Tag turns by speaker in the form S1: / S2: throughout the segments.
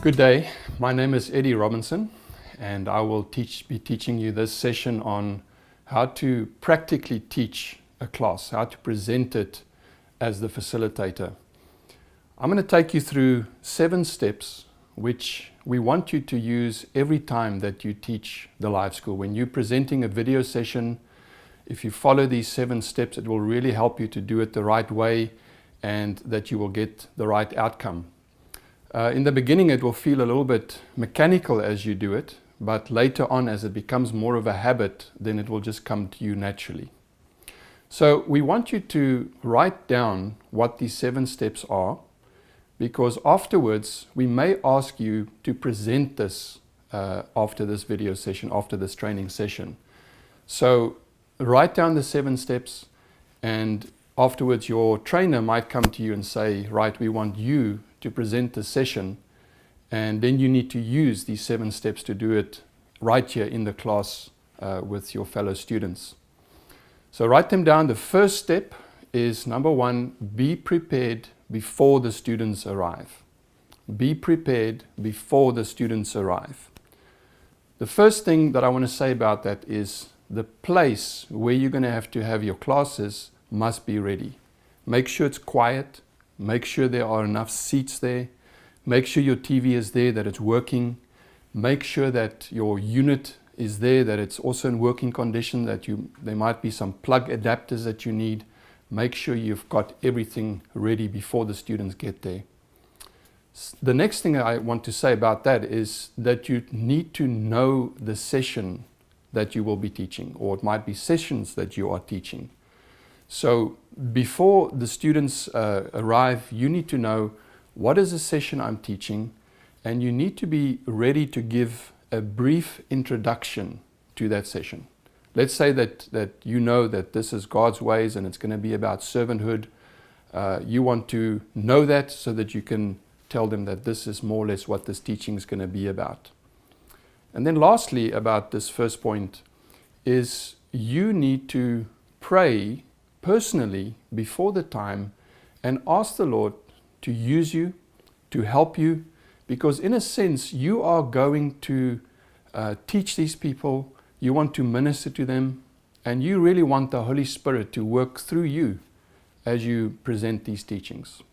S1: Good day, my name is Eddie Robinson and I will be teaching you this session on how to practically teach a class, how to present it as the facilitator. I'm going to take you through 7 steps which we want you to use every time that you teach the live school. When you're presenting a video session, if you follow these 7 steps, it will really help you to do it the right way and that you will get the right outcome. In the beginning it will feel a little bit mechanical as you do it, but later on as it becomes more of a habit, then it will just come to you naturally. So we want you to write down what these 7 steps are, because afterwards we may ask you to present this after this video session, after this training session. So write down the 7 steps, and afterwards your trainer might come to you and say, right, we want you to present the session, and then you need to use these 7 steps to do it right here in the class with your fellow students. So write them down. The first step is number 1, be prepared before the students arrive. Be prepared before the students arrive. The first thing that I want to say about that is the place where you're going to have your classes must be ready. Make sure it's quiet. Make sure there are enough seats there. Make sure your TV is there, that it's working. Make sure that your unit is there, that it's also in working condition, that there might be some plug adapters that you need. Make sure you've got everything ready before the students get there. The next thing I want to say about that is that you need to know the session that you will be teaching, or it might be sessions that you are teaching. So before the students arrive, you need to know what is the session I'm teaching, and you need to be ready to give a brief introduction to that session. Let's say that you know that this is God's ways and it's going to be about servanthood. You want to know that so that you can tell them that this is more or less what this teaching is going to be about. And then lastly, about this first point, is you need to pray personally before the time and ask the Lord to use you, to help you, because in a sense you are going to teach these people, you want to minister to them, and you really want the Holy Spirit to work through you as you present these teachings.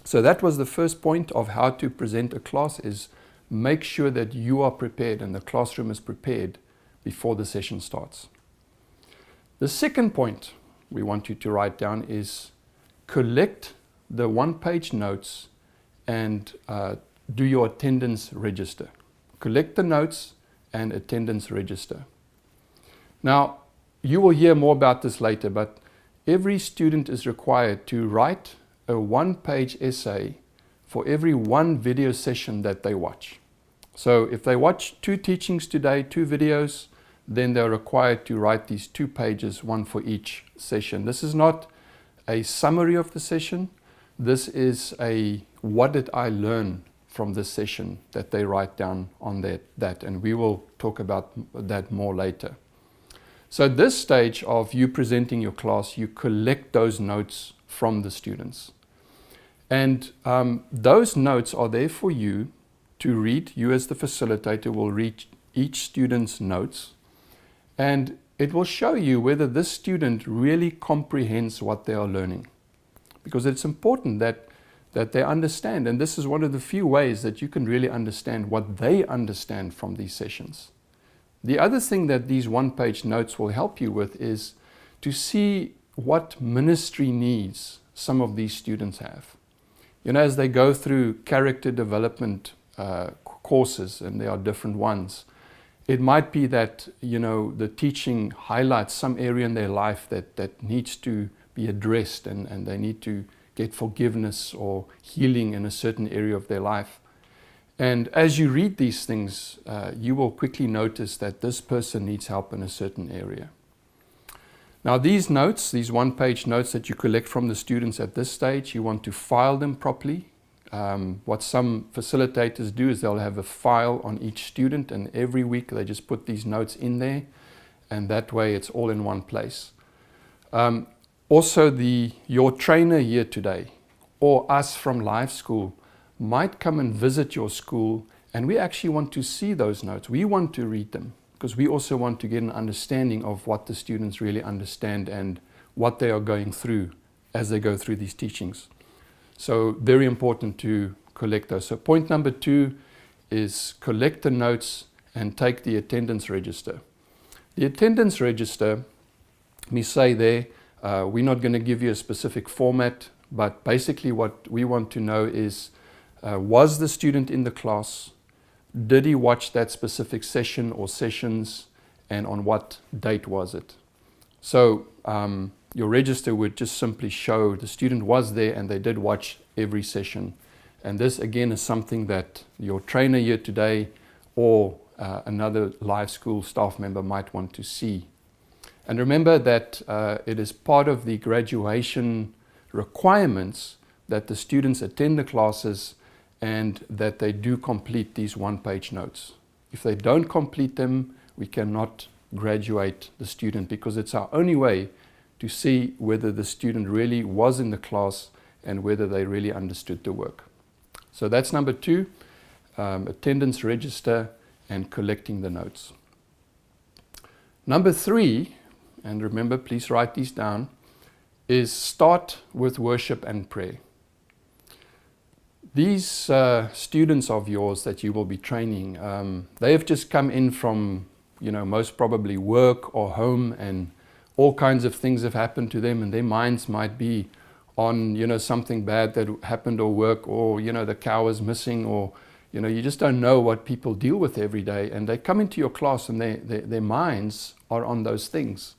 S1: So that was the first point of how to present a class, is make sure that you are prepared and the classroom is prepared before the session starts. The second point we want you to write down is collect the 1-page notes and do your attendance register. Collect the notes and attendance register. Now, you will hear more about this later, but every student is required to write a 1-page essay for every 1 video session that they watch. So if they watch 2 teachings today, 2 videos, then they're required to write these 2 pages, 1 for each session. This is not a summary of the session. This is a what did I learn from this session that they write down on that, and we will talk about that more later. So at this stage of you presenting your class, you collect those notes from the students. And those notes are there for you to read. You as the facilitator will read each student's notes, and it will show you whether this student really comprehends what they are learning. Because it's important that they understand, and this is one of the few ways that you can really understand what they understand from these sessions. The other thing that these 1-page notes will help you with is to see what ministry needs some of these students have. You know, as they go through character development courses, and there are different ones, it might be that, you know, the teaching highlights some area in their life that needs to be addressed, and they need to get forgiveness or healing in a certain area of their life. And as you read these things, you will quickly notice that this person needs help in a certain area. Now these notes, these 1-page notes that you collect from the students at this stage, you want to file them properly. What some facilitators do is they'll have a file on each student, and every week they just put these notes in there, and that way it's all in one place. Also your trainer here today, or us from Live School, might come and visit your school, and we actually want to see those notes. We want to read them because we also want to get an understanding of what the students really understand and what they are going through as they go through these teachings. So very important to collect those. So point number 2 is collect the notes and take the attendance register. The attendance register, we say there, we're not going to give you a specific format, but basically what we want to know is, was the student in the class? Did he watch that specific session or sessions, and on what date was it? So your register would just simply show the student was there and they did watch every session. And this again is something that your trainer here today or another live school staff member might want to see. And remember that it is part of the graduation requirements that the students attend the classes and that they do complete these one-page notes. If they don't complete them, we cannot graduate the student, because it's our only way to see whether the student really was in the class and whether they really understood the work. So that's number 2, attendance register and collecting the notes. Number 3, and remember, please write these down, is start with worship and prayer. These students of yours that you will be training, they have just come in from, most probably work or home, and all kinds of things have happened to them, and their minds might be on, something bad that happened or work, or, the cow is missing, or, you just don't know what people deal with every day. And they come into your class and their minds are on those things.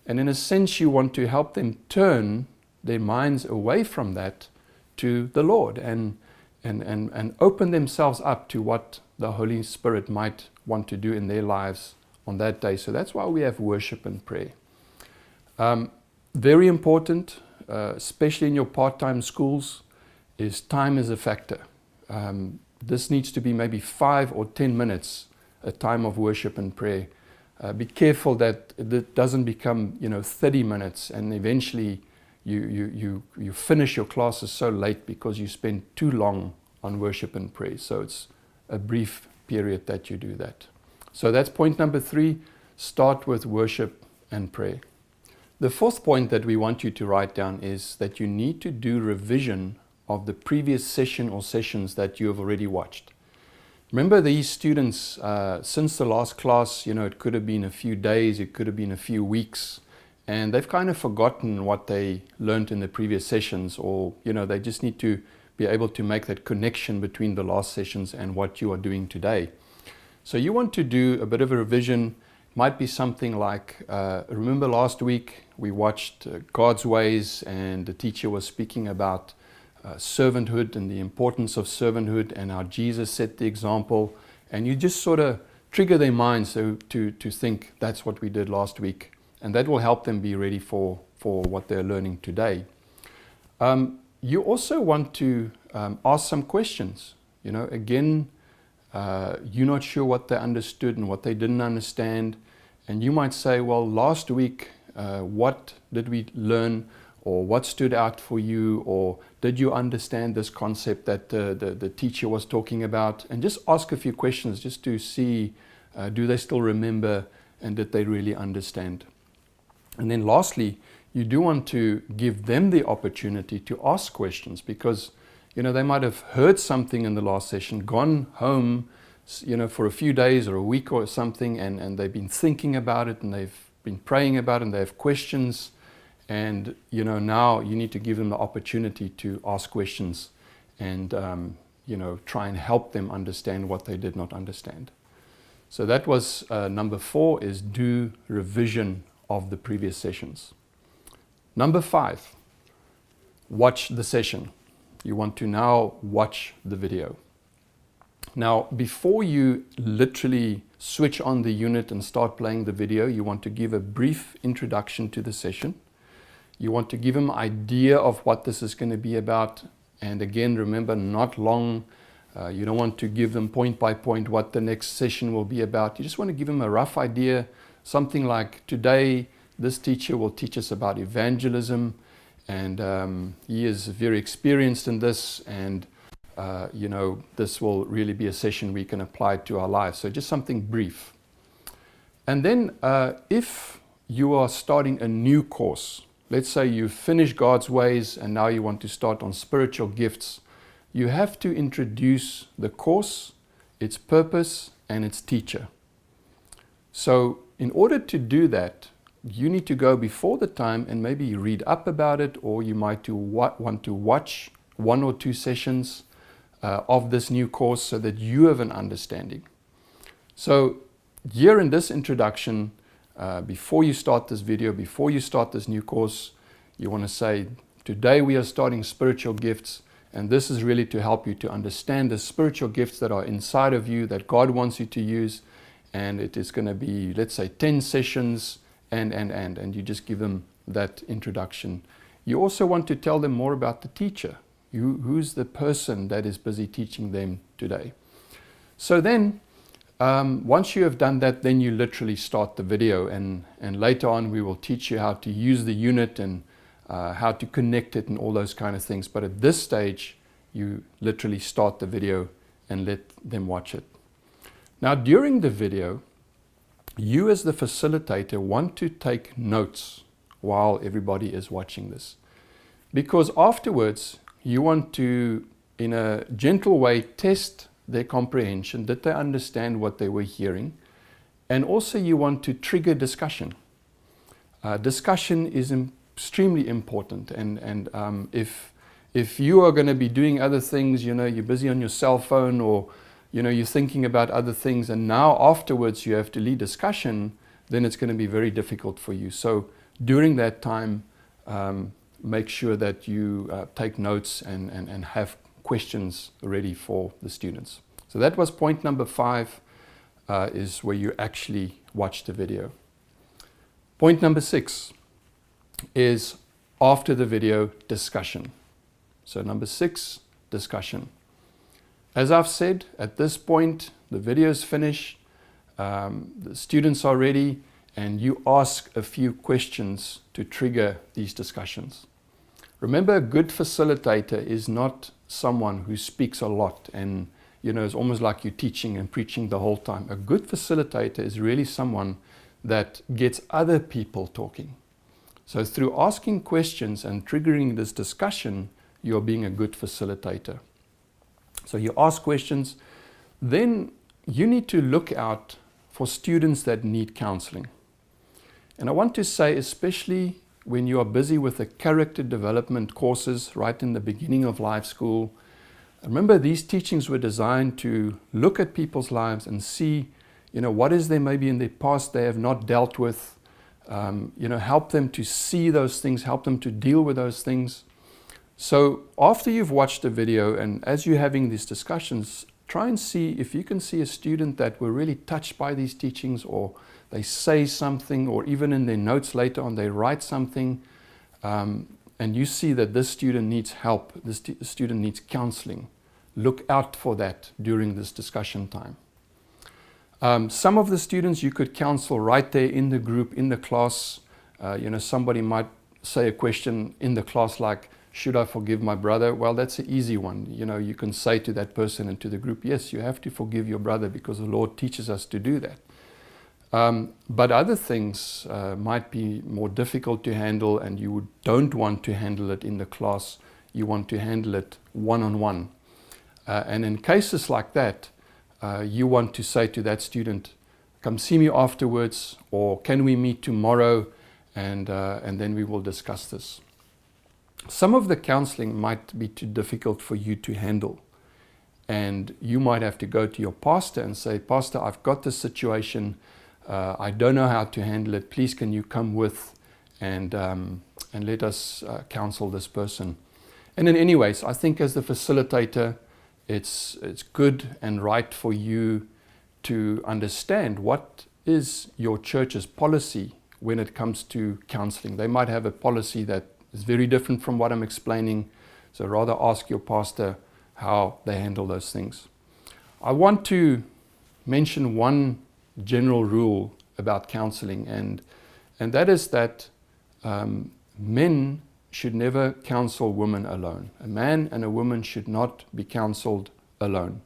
S1: And in a sense, you want to help them turn their minds away from that to the Lord and open themselves up to what the Holy Spirit might want to do in their lives on that day. So that's why we have worship and prayer. Very important, especially in your part-time schools, is time is a factor. This needs to be maybe 5 or 10 minutes, a time of worship and prayer. Be careful that it doesn't become 30 minutes and eventually you finish your classes so late because you spend too long on worship and prayer. So it's a brief period that you do that. So that's point number 3, start with worship and prayer. The 4th point that we want you to write down is that you need to do revision of the previous session or sessions that you have already watched. Remember, these students, since the last class, it could have been a few days, it could have been a few weeks, and they've kind of forgotten what they learned in the previous sessions, or, they just need to be able to make that connection between the last sessions and what you are doing today. So you want to do a bit of a revision. Might be something like, remember last week we watched God's Ways, and the teacher was speaking about servanthood and the importance of servanthood and how Jesus set the example, and you just sort of trigger their minds to think that's what we did last week, and that will help them be ready for what they're learning today. You also want to ask some questions. Again, you're not sure what they understood and what they didn't understand, and you might say, well, last week what did we learn, or what stood out for you, or did you understand this concept that the teacher was talking about? And just ask a few questions just to see, do they still remember, and did they really understand? And then lastly, you do want to give them the opportunity to ask questions, because they might have heard something in the last session, gone home for a few days or a week or something, and they've been thinking about it, and they've been praying about it, and they have questions. And now you need to give them the opportunity to ask questions and try and help them understand what they did not understand. So that was number 4, is do revision of the previous sessions. Number 5, watch the session. You want to now watch the video. Now, before you literally switch on the unit and start playing the video, you want to give a brief introduction to the session. You want to give them an idea of what this is going to be about. And again, remember, not long. You don't want to give them point by point what the next session will be about. You just want to give them a rough idea, something like, today, this teacher will teach us about evangelism, and he is very experienced in this, and this will really be a session we can apply to our lives. So just something brief. And then if you are starting a new course, let's say you've finished God's ways and now you want to start on spiritual gifts, you have to introduce the course, its purpose, and its teacher. So in order to do that, you need to go before the time and maybe read up about it, or you might want to watch 1 or 2 sessions of this new course so that you have an understanding. So here in this introduction, before you start this video, before you start this new course, you want to say, today we are starting spiritual gifts, and this is really to help you to understand the spiritual gifts that are inside of you that God wants you to use. And it is going to be, let's say, 10 sessions, and you just give them that introduction. You also want to tell them more about the teacher. Who's the person that is busy teaching them today? So then, once you have done that, then you literally start the video, and later on we will teach you how to use the unit and how to connect it and all those kind of things. But at this stage, you literally start the video and let them watch it. Now, during the video, you as the facilitator want to take notes while everybody is watching this. Because afterwards, you want to, in a gentle way, test their comprehension. Did they understand what they were hearing? And also you want to trigger discussion. Discussion is extremely important. And if you are going to be doing other things, you're busy on your cell phone, or you're thinking about other things, and now afterwards you have to lead discussion, then it's going to be very difficult for you. So during that time, make sure that you take notes and have questions ready for the students. So that was point number 5, is where you actually watch the video. Point number 6 is after the video, discussion. So number 6, discussion. As I've said, at this point, the video is finished, the students are ready, and you ask a few questions to trigger these discussions. Remember, a good facilitator is not someone who speaks a lot and it's almost like you're teaching and preaching the whole time. A good facilitator is really someone that gets other people talking. So through asking questions and triggering this discussion, you're being a good facilitator. So you ask questions, then you need to look out for students that need counseling. And I want to say, especially when you are busy with the character development courses right in the beginning of life school, remember these teachings were designed to look at people's lives and see, what is there maybe in their past they have not dealt with, help them to see those things, help them to deal with those things. So after you've watched the video and as you're having these discussions, try and see if you can see a student that were really touched by these teachings, or they say something, or even in their notes later on they write something, and you see that this student needs help, this student needs counseling. Look out for that during this discussion time. Some of the students you could counsel right there in the group, in the class. Somebody might say a question in the class like, should I forgive my brother? Well, that's an easy one. You can say to that person and to the group, yes, you have to forgive your brother because the Lord teaches us to do that. But other things might be more difficult to handle, and you don't want to handle it in the class. You want to handle it one-on-one. And in cases like that, you want to say to that student, come see me afterwards, or can we meet tomorrow, and then we will discuss this. Some of the counseling might be too difficult for you to handle, and you might have to go to your pastor and say, Pastor, I've got this situation, I don't know how to handle it, please can you come with and let us counsel this person. And in any ways, I think as the facilitator, it's good and right for you to understand what is your church's policy when it comes to counseling. They might have a policy that is very different from what I'm explaining, so rather ask your pastor how they handle those things. I want to mention one general rule about counseling, and that is that men should never counsel women alone. A man and a woman should not be counseled alone.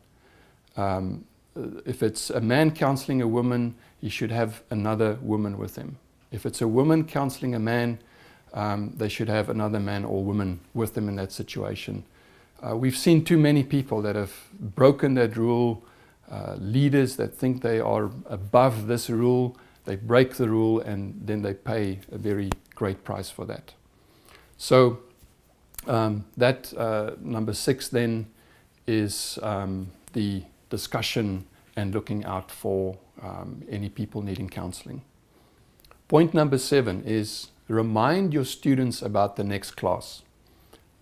S1: If it's a man counseling a woman, he should have another woman with him. If it's a woman counseling a man, they should have another man or woman with them in that situation. We've seen too many people that have broken that rule, leaders that think they are above this rule, they break the rule and then they pay a very great price for that. So number 6 then is the discussion and looking out for any people needing counseling. Point number 7 is remind your students about the next class.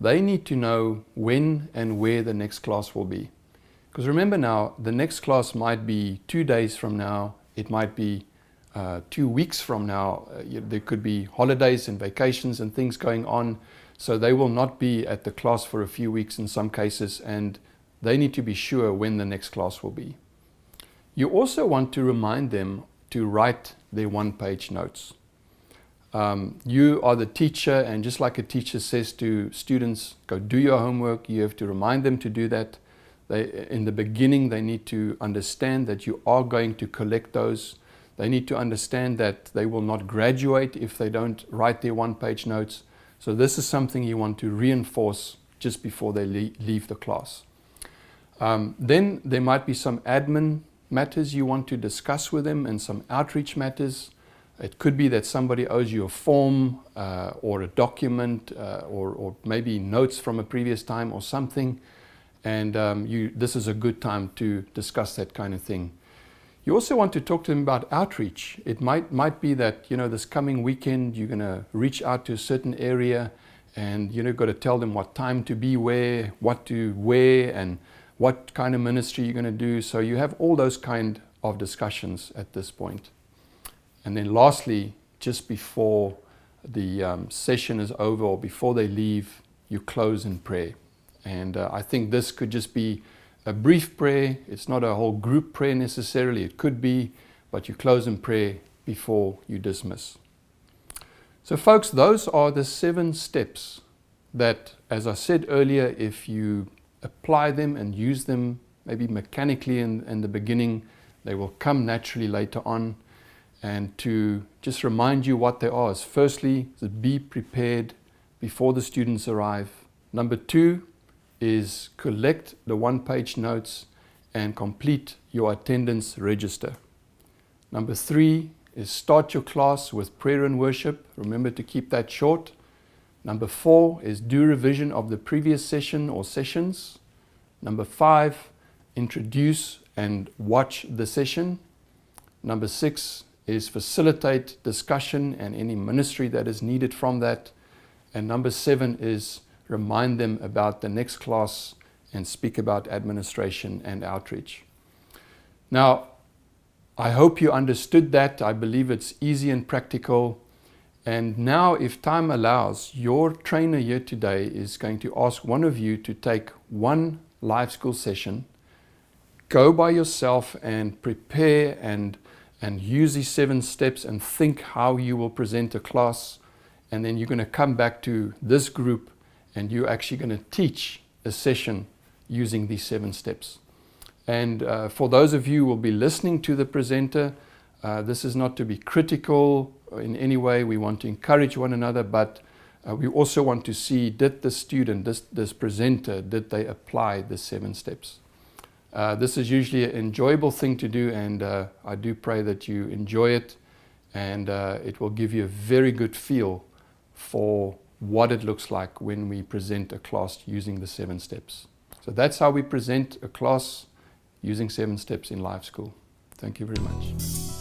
S1: They need to know when and where the next class will be. Because remember now, the next class might be 2 days from now, it might be 2 weeks from now, there could be holidays and vacations and things going on, so they will not be at the class for a few weeks in some cases, and they need to be sure when the next class will be. You also want to remind them to write their one-page notes. You are the teacher, and just like a teacher says to students, go do your homework, you have to remind them to do that. In the beginning, they need to understand that you are going to collect those. They need to understand that they will not graduate if they don't write their one-page notes. So this is something you want to reinforce just before they leave the class. Then there might be some admin matters you want to discuss with them and some outreach matters. It could be that somebody owes you a form or a document or maybe notes from a previous time or something, and this is a good time to discuss that kind of thing. You also want to talk to them about outreach. It might be that, this coming weekend you're going to reach out to a certain area and you've got to tell them what time to be where, what to wear, and what kind of ministry you're going to do. So you have all those kind of discussions at this point. And then lastly, just before the session is over or before they leave, you close in prayer. And I think this could just be a brief prayer. It's not a whole group prayer necessarily. It could be, but you close in prayer before you dismiss. So folks, those are the 7 steps that, as I said earlier, if you apply them and use them maybe mechanically in the beginning, they will come naturally later on. And to just remind you what they are is, firstly, to be prepared before the students arrive. Number 2 is collect the one-page notes and complete your attendance register. Number 3 is start your class with prayer and worship. Remember to keep that short. Number 4 is do revision of the previous session or sessions. Number 5, introduce and watch the session. Number 6 is facilitate discussion and any ministry that is needed from that. And number 7 is remind them about the next class and speak about administration and outreach. Now, I hope you understood that. I believe it's easy and practical. And now, if time allows, your trainer here today is going to ask one of you to take one live school session, go by yourself and prepare and use these 7 steps and think how you will present a class. And then you're going to come back to this group and you're actually going to teach a session using these 7 steps. And for those of you who will be listening to the presenter, this is not to be critical in any way. We want to encourage one another, but we also want to see, did the student, this presenter, did they apply the 7 steps? This is usually an enjoyable thing to do, and I do pray that you enjoy it, and it will give you a very good feel for what it looks like when we present a class using the 7 steps. So that's how we present a class using 7 steps in Live School. Thank you very much.